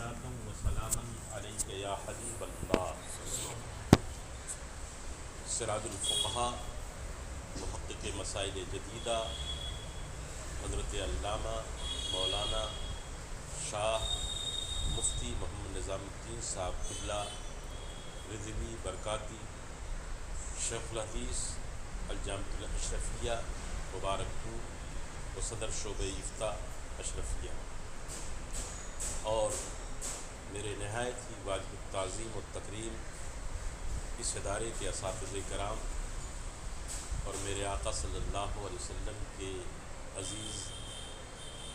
صلاۃ و سلاما علیک یا حبیب اللہ۔ سراج الفقہا محقق مسائل جدیدہ حضرت علامہ مولانا شاہ مفتی محمد نظام الدین صاحب قبلہ رضوی برکاتی شیخ الحدیث الجامعۃ الاشرفیہ مبارکپور و صدر شعبہ افتاء اشرفیہ، اور میرے نہایت ہی واجب التعظیم و تکریم اس ادارے کے اساتذہ کرام اور میرے آقا صلی اللہ علیہ وسلم کے عزیز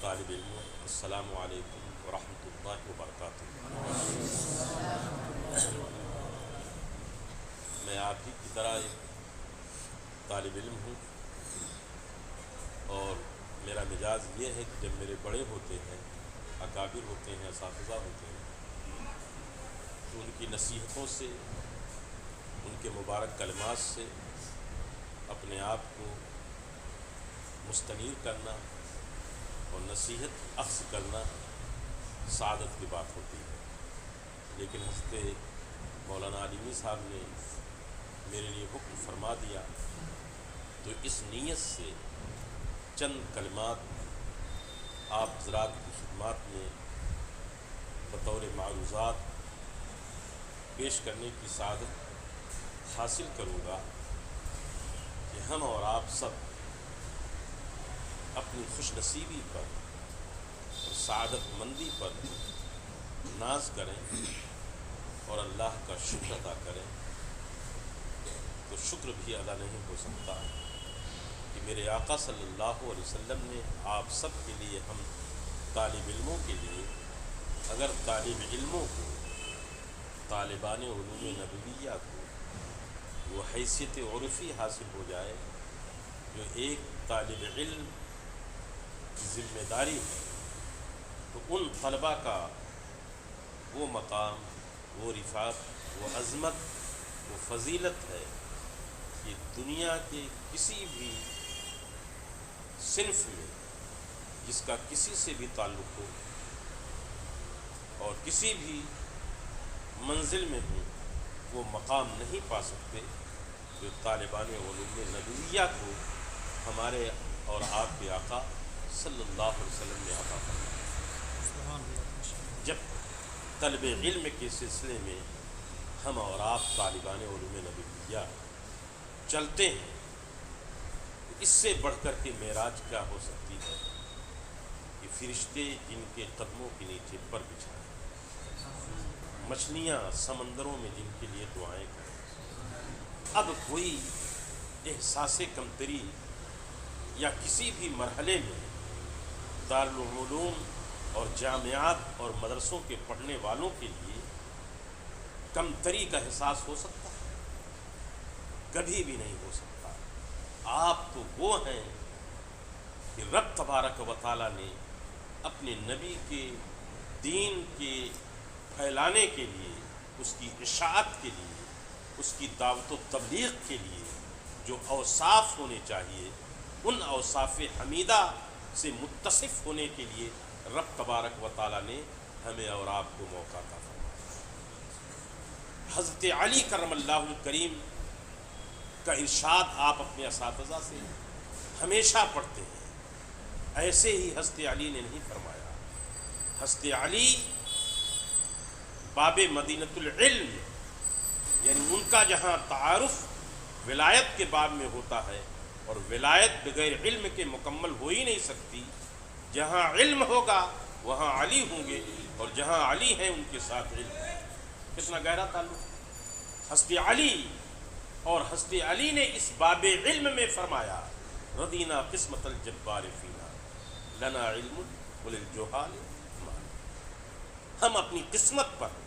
طالب علموں، السلام علیکم ورحمۃ اللہ وبرکاتہ۔ میں آپ ہی کی طرح ایک طالب علم ہوں، اور میرا مزاج یہ ہے کہ جب میرے بڑے ہوتے ہیں، اکابر ہوتے ہیں، اساتذہ ہوتے ہیں، تو ان کی نصیحتوں سے، ان کے مبارک کلمات سے اپنے آپ کو مستنیر کرنا اور نصیحت اخذ کرنا سعادت کی بات ہوتی ہے۔ لیکن حضرت مولانا عالمی صاحب نے میرے لیے حکم فرما دیا، تو اس نیت سے چند کلمات آپ حضرات کی خدمات میں بطور معروضات پیش کرنے کی سعادت حاصل کروں گا کہ ہم اور آپ سب اپنی خوش نصیبی پر اور سعادت مندی پر ناز کریں اور اللہ کا شکر ادا کریں۔ تو شکر بھی ادا نہیں ہو سکتا کہ میرے آقا صلی اللہ علیہ وسلم نے آپ سب کے لیے، ہم طالب علموں کے لیے، اگر طالب علموں کو، طالبان علوم نبویہ کو وہ حیثیت عرفی حاصل ہو جائے جو ایک طالب علم کی ذمہ داری ہے، تو ان طلباء کا وہ مقام، وہ رفعت، وہ عظمت، وہ فضیلت ہے کہ دنیا کے کسی بھی صنف میں جس کا کسی سے بھی تعلق ہو اور کسی بھی منزل میں ہو، وہ مقام نہیں پا سکتے جو طالبان علوم نبویہ کو ہمارے اور آپ کے آقا صلی اللہ علیہ وسلم نے عطا فرمایا۔ جب طلب علم کے سلسلے میں ہم اور آپ طالبان علوم نبویہ چلتے ہیں، اس سے بڑھ کر کے معراج کیا ہو سکتی ہے کہ فرشتے جن کے قدموں کے نیچے پر بچھائیں، مچھلیاں سمندروں میں جن کے لیے دعائیں کریں، اب کوئی احساس کمتری یا کسی بھی مرحلے میں دارالعلوم اور جامعات اور مدرسوں کے پڑھنے والوں کے لیے کمتری کا احساس ہو سکتا ہے؟ کبھی بھی نہیں ہو سکتا۔ آپ تو وہ ہیں کہ رب تبارک و تعالیٰ نے اپنے نبی کے دین کے پھیلانے کے لیے، اس کی اشاعت کے لیے، اس کی دعوت و تبلیغ کے لیے جو اوصاف ہونے چاہیے، ان اوصاف حمیدہ سے متصف ہونے کے لیے رب تبارک و تعالیٰ نے ہمیں اور آپ کو موقع عطا فرمایا۔ حضرت علی کرم اللہ الکریم کا ارشاد آپ اپنے اساتذہ سے ہمیشہ پڑھتے ہیں، ایسے ہی حضرت علی نے نہیں فرمایا۔ حضرت علی باب مدینۃ العلم، یعنی ان کا جہاں تعارف ولایت کے باب میں ہوتا ہے، اور ولایت بغیر علم کے مکمل ہو ہی نہیں سکتی، جہاں علم ہوگا وہاں علی ہوں گے، اور جہاں علی ہیں ان کے ساتھ علم ہے۔ کتنا گہرا تعلق ہے۔ حضرت علی اور حضرت علی نے اس باب علم میں فرمایا، رضینا قسمت الجبار فینا لنا علم وللجہال مال۔ ہم اپنی قسمت پر،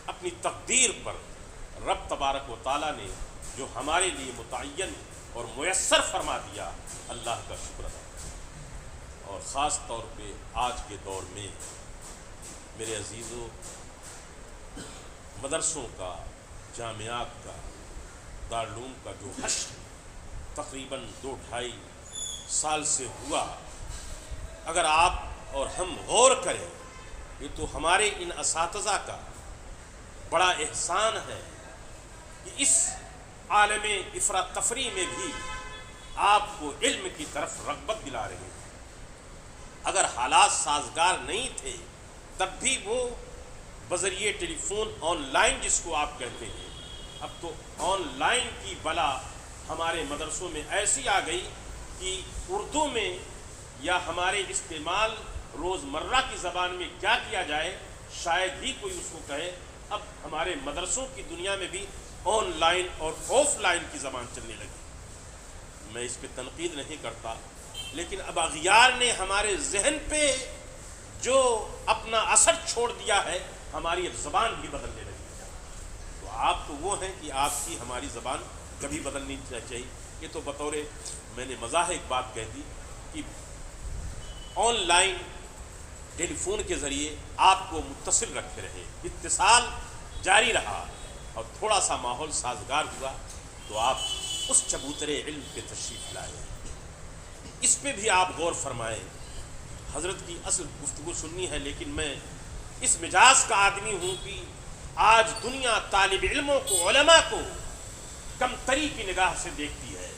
اپنی تقدیر پر رب تبارک و تعالیٰ نے جو ہمارے لیے متعین اور میسر فرما دیا، اللہ کا شکر ادا کریں۔ اور خاص طور پہ آج کے دور میں میرے عزیزوں، مدرسوں کا، جامعات کا، دارالعلوم کا جو حشر تقریباً 2-2.5 سال سے ہوا، اگر آپ اور ہم غور کریں یہ تو ہمارے ان اساتذہ کا بڑا احسان ہے کہ اس عالم افراتفری میں بھی آپ کو علم کی طرف رغبت دلا رہے ہیں۔ اگر حالات سازگار نہیں تھے تب بھی وہ بذریعہ ٹیلی فون آن لائن جس کو آپ کہتے ہیں، اب تو آن لائن کی بلا ہمارے مدرسوں میں ایسی آ گئی کہ اردو میں یا ہمارے استعمال روزمرہ کی زبان میں کیا کیا جائے شاید ہی کوئی اس کو کہے۔ اب ہمارے مدرسوں کی دنیا میں بھی آن لائن اور آف لائن کی زبان چلنے لگی۔ میں اس پہ تنقید نہیں کرتا، لیکن اب اغیار نے ہمارے ذہن پہ جو اپنا اثر چھوڑ دیا ہے، ہماری زبان بھی بدلنے لگی۔ تو آپ تو وہ ہیں کہ آپ کی ہماری زبان کبھی بدلنی چاہیے۔ یہ تو بطور میں نے مزاح ایک بات کہہ دی کہ آن لائن ٹیلی فون کے ذریعے آپ کو متصل رکھے رہے، اتصال جاری رہا اور تھوڑا سا ماحول سازگار ہوا تو آپ اس چبوترے علم پہ تشریف لائے۔ اس پہ بھی آپ غور فرمائیں۔ حضرت کی اصل گفتگو سننی ہے، لیکن میں اس مزاج کا آدمی ہوں کہ آج دنیا طالب علموں کو، علماء کو کم تری کی نگاہ سے دیکھتی ہے،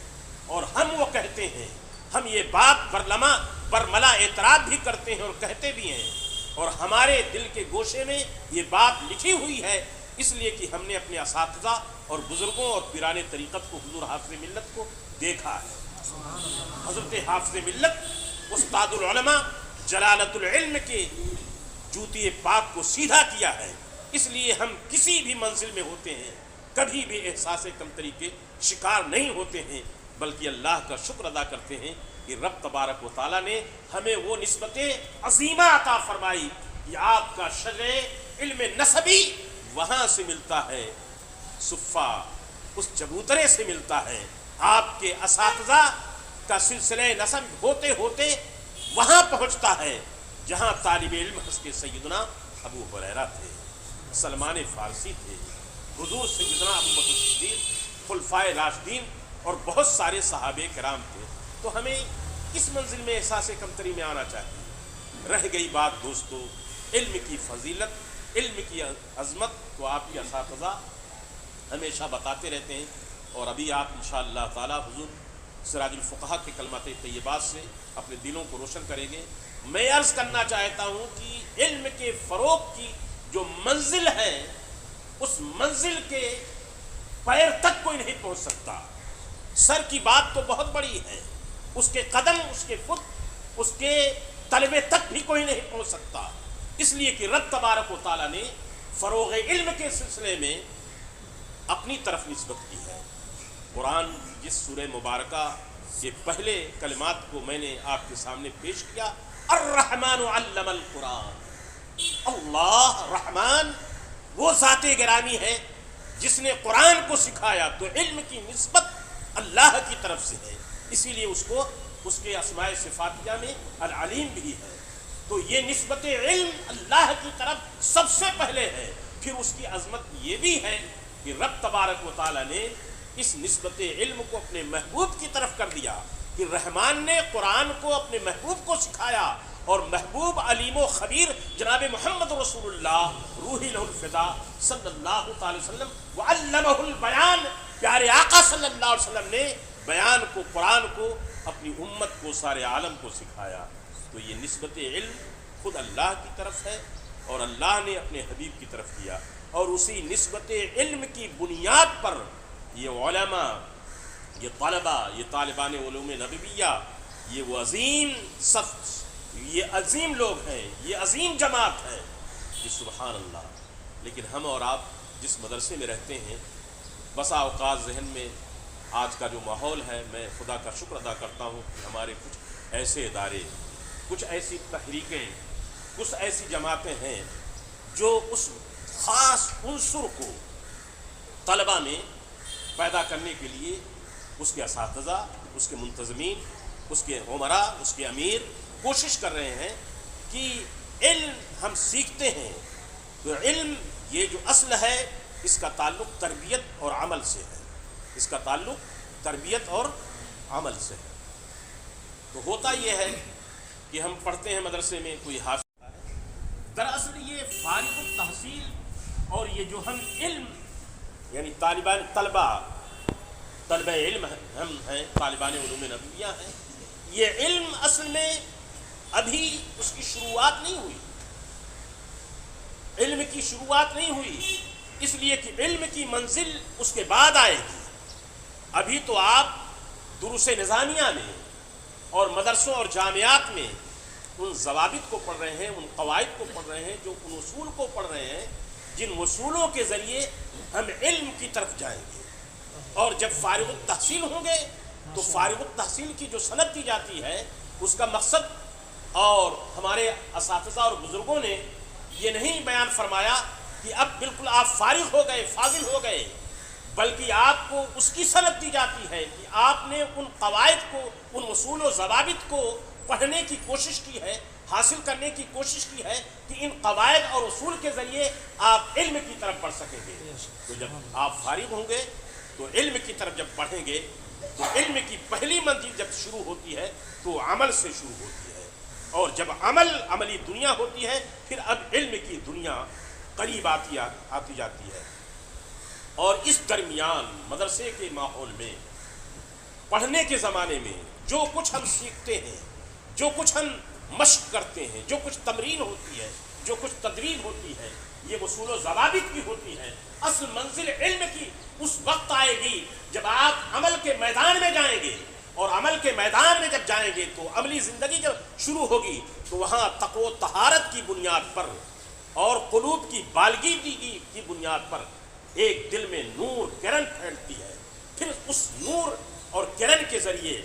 اور ہم وہ کہتے ہیں، ہم یہ بات برملا اعتراف بھی کرتے ہیں اور کہتے بھی ہیں، اور ہمارے دل کے گوشے میں یہ بات لکھی ہوئی ہے، اس لیے کہ ہم نے اپنے اساتذہ اور بزرگوں اور پیران طریقت کو، حضور حافظ ملت کو دیکھا ہے۔ حضرت حافظ ملت استاد العلماء جلالت العلم کے جوتی پاک کو سیدھا کیا ہے۔ اس لیے ہم کسی بھی منزل میں ہوتے ہیں کبھی بھی احساس کمتری کے شکار نہیں ہوتے ہیں، بلکہ اللہ کا شکر ادا کرتے ہیں کہ رب تبارک و تعالیٰ نے ہمیں وہ نسبت عظیمہ عطا فرمائی کہ آپ کا شرع علم نسبی وہاں سے ملتا ہے، صفہ اس چبوترے سے ملتا ہے، آپ کے اساتذہ کا سلسلہ نسب ہوتے ہوتے وہاں پہنچتا ہے جہاں طالب علم حضرت سیدنا ابو ہریرہ تھے، سلمان فارسی تھے، حضور سیدنا ابو بکر صدیق، خلفائے راشدین اور بہت سارے صحابہ کرام تھے۔ تو ہمیں اس منزل میں احساس کمتری میں آنا چاہیے۔ رہ گئی بات دوستو علم کی فضیلت، علم کی عظمت، تو آپ کے اساتذہ ہمیشہ بتاتے رہتے ہیں، اور ابھی آپ انشاءاللہ تعالی حضور سراج الفقہا کے کلمات طیبات سے اپنے دلوں کو روشن کریں گے۔ میں عرض کرنا چاہتا ہوں کہ علم کے فروغ کی جو منزل ہے، اس منزل کے پیر تک کوئی نہیں پہنچ سکتا۔ سر کی بات تو بہت بڑی ہے، اس کے قدم، اس کے فٹ، اس کے طلبے تک بھی کوئی نہیں پہنچ سکتا، اس لیے کہ رب تبارک و تعالیٰ نے فروغ علم کے سلسلے میں اپنی طرف نسبت کی ہے۔ قرآن جس سورہ مبارکہ کے پہلے کلمات کو میں نے آپ کے سامنے پیش کیا، الرحمن علم القرآن، اللہ رحمان وہ ذات گرامی ہے جس نے قرآن کو سکھایا، تو علم کی نسبت اللہ کی طرف سے ہے، اسی لیے اس کو اس کے اسماء صفاتیہ میں العلیم بھی ہے۔ تو یہ نسبت علم اللہ کی طرف سب سے پہلے ہے۔ پھر اس کی عظمت یہ بھی ہے کہ رب تبارک و تعالیٰ نے اس نسبت علم کو اپنے محبوب کی طرف کر دیا، کہ رحمان نے قرآن کو اپنے محبوب کو سکھایا، اور محبوب علیم و خبیر جناب محمد رسول اللہ روح لہ الفدا صلی اللہ تعالی وسلم وعلمہ البیان، پیارے آقا صلی اللہ علیہ وسلم نے بیان کو، قرآن کو اپنی امت کو، سارے عالم کو سکھایا۔ تو یہ نسبت علم خود اللہ کی طرف ہے، اور اللہ نے اپنے حبیب کی طرف کیا، اور اسی نسبت علم کی بنیاد پر یہ علماء، یہ طلبہ، یہ طالبان علوم نبویہ، یہ وہ عظیم صف، یہ عظیم لوگ ہیں، یہ عظیم جماعت ہے، یہ سبحان اللہ۔ لیکن ہم اور آپ جس مدرسے میں رہتے ہیں، بسا اوقات ذہن میں آج کا جو ماحول ہے، میں خدا کا شکر ادا کرتا ہوں کہ ہمارے کچھ ایسے ادارے، کچھ ایسی تحریکیں، کچھ ایسی جماعتیں ہیں جو اس خاص عنصر کو طلبہ میں پیدا کرنے کے لیے اس کے اساتذہ، اس کے منتظمین، اس کے عمراء، اس کے امیر کوشش کر رہے ہیں کہ علم ہم سیکھتے ہیں، تو علم یہ جو اصل ہے اس کا تعلق تربیت اور عمل سے ہے، اس کا تعلق تربیت اور عمل سے ہے۔ تو ہوتا یہ ہے کہ ہم پڑھتے ہیں مدرسے میں، کوئی حافظ ہے، دراصل یہ فارغ التحصیل اور یہ جو ہم علم یعنی طلبہ علم ہم ہیں، طالبان علوم نبویہ ہیں، یہ علم اصل میں ابھی اس کی شروعات نہیں ہوئی، علم کی شروعات نہیں ہوئی، اس لیے کہ علم کی منزل اس کے بعد آئے گی۔ ابھی تو آپ دروس نظامیہ میں اور مدرسوں اور جامعات میں ان ضوابط کو پڑھ رہے ہیں، ان قواعد کو پڑھ رہے ہیں، جو ان اصول کو پڑھ رہے ہیں جن اصولوں کے ذریعے ہم علم کی طرف جائیں گے۔ اور جب فارغ التحصیل ہوں گے تو فارغ التحصیل کی جو سند دی جاتی ہے اس کا مقصد، اور ہمارے اساتذہ اور بزرگوں نے یہ نہیں بیان فرمایا کہ اب بالکل آپ فارغ ہو گئے، فاضل ہو گئے، بلکہ آپ کو اس کی سند دی جاتی ہے کہ آپ نے ان قواعد کو، ان اصول و ضوابط کو پڑھنے کی کوشش کی ہے، حاصل کرنے کی کوشش کی ہے کہ ان قواعد اور اصول کے ذریعے آپ علم کی طرف بڑھ سکیں گے۔ تو جب آپ فارغ ہوں گے تو علم کی طرف جب بڑھیں گے تو علم کی پہلی منزل جب شروع ہوتی ہے تو عمل سے شروع ہوتی ہے، اور جب عملی دنیا ہوتی ہے پھر اب علم کی دنیا قریب آتی جاتی ہے۔ اور اس درمیان مدرسے کے ماحول میں، پڑھنے کے زمانے میں جو کچھ ہم سیکھتے ہیں، جو کچھ ہم مشق کرتے ہیں، جو کچھ تمرین ہوتی ہے، جو کچھ تدریب ہوتی ہے، یہ اصول و ضوابط کی ہوتی ہے۔ اصل منزل علم کی اس وقت آئے گی جب آپ عمل کے میدان میں جائیں گے، اور عمل کے میدان میں جب جائیں گے تو عملی زندگی جب شروع ہوگی تو وہاں تقوی و طہارت کی بنیاد پر اور قلوب کی بالغی کی بنیاد پر ایک دل میں نور کرن پھیلتی ہے۔ پھر اس نور اور کرن کے ذریعے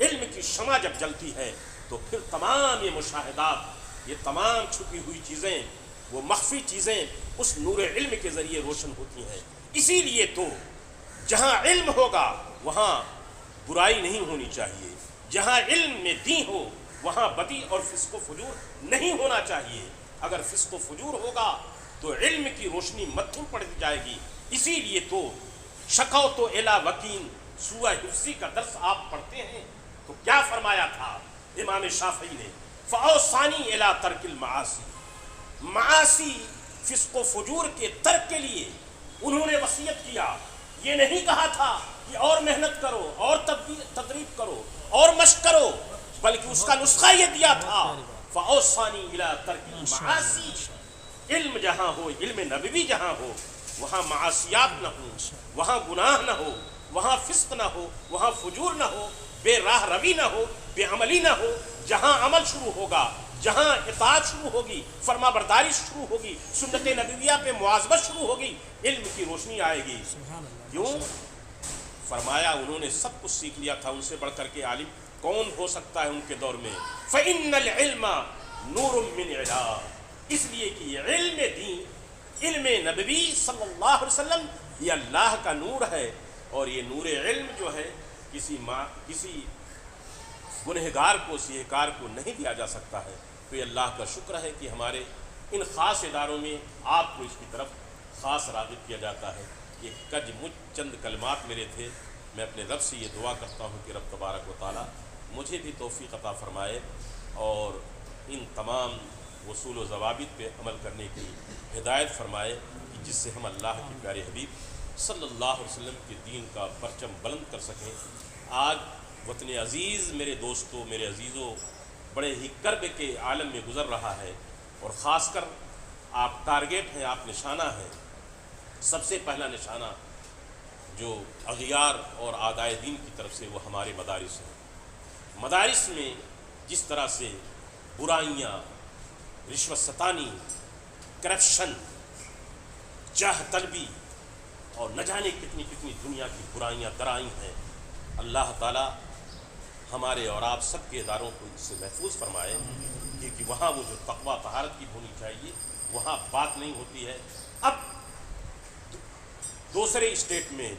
علم کی شمع جب جلتی ہے تو پھر تمام یہ مشاہدات، یہ تمام چھپی ہوئی چیزیں، وہ مخفی چیزیں اس نور علم کے ذریعے روشن ہوتی ہیں۔ اسی لیے تو جہاں علم ہوگا وہاں برائی نہیں ہونی چاہیے، جہاں علم میں دین ہو وہاں بدی اور فسق و فجور نہیں ہونا چاہیے۔ اگر فسق و فجور ہوگا تو علم کی روشنی مدھم پڑ جائے گی۔ اسی لیے تو شکوت الی وکیل سوء حفظی کا درس آپ پڑھتے ہیں تو کیا فرمایا تھا امام شافعی نے؟ فاوصانی الی ترک المعاصی، معاصی فسق و فجور کے ترک کے لیے انہوں نے وصیت کیا۔ یہ نہیں کہا تھا کہ اور محنت کرو، اور تدریب کرو، اور مشق کرو، بلکہ اس کا نسخہ یہ دیا تھا فاوصانی الی ترک المعاصی۔ علم جہاں ہو، علم نبوی جہاں ہو، وہاں معاصیات نہ ہو، وہاں گناہ نہ ہو، وہاں فسق نہ ہو، وہاں فجور نہ ہو، بے راہ روی نہ ہو، بے عملی نہ ہو۔ جہاں عمل شروع ہوگا، جہاں اطاعت شروع ہوگی، فرما برداری شروع ہوگی، سنت نبویہ پہ مواظبت شروع ہوگی، علم کی روشنی آئے گی۔ کیوں؟ فرمایا انہوں نے سب کچھ سیکھ لیا تھا، ان سے بڑھ کر کے عالم کون ہو سکتا ہے ان کے دور میں؟ فَإِنَّ الْعِلْمَ نُورٌ مِّنْ عِلَىٰ، اس لیے کہ یہ علم دین، علم نبوی صلی اللہ علیہ وسلم یہ اللہ کا نور ہے، اور یہ نور علم جو ہے کسی گنہگار کو، سیہکار کو نہیں دیا جا سکتا ہے۔ تو یہ اللہ کا شکر ہے کہ ہمارے ان خاص اداروں میں آپ کو اس کی طرف خاص راغب کیا جاتا ہے۔ یہ چند کلمات میرے تھے، میں اپنے رب سے یہ دعا کرتا ہوں کہ رب تبارک و تعالیٰ مجھے بھی توفیق عطا فرمائے اور ان تمام اصول و ضوابط پہ عمل کرنے کی ہدایت فرمائے، کہ جس سے ہم اللہ کے پیارے حبیب صلی اللہ علیہ وسلم کے دین کا پرچم بلند کر سکیں۔ آج وطن عزیز میرے دوستوں، میرے عزیزوں، بڑے ہی کرب کے عالم میں گزر رہا ہے، اور خاص کر آپ ٹارگیٹ ہیں، آپ نشانہ ہیں۔ سب سے پہلا نشانہ جو اغیار اور اعدائے دین کی طرف سے وہ ہمارے مدارس ہیں۔ مدارس میں جس طرح سے برائیاں، رشوت ستانی، کرپشن، جاہ طلبی اور نہ جانے کتنی کتنی دنیا کی برائیاں درائیں ہیں، اللہ تعالیٰ ہمارے اور آپ سب کے اداروں کو اس سے محفوظ فرمائے، کیونکہ وہاں وہ جو تقویٰ طہارت کی ہونی چاہیے وہاں بات نہیں ہوتی ہے۔ اب دوسرے اسٹیٹ میں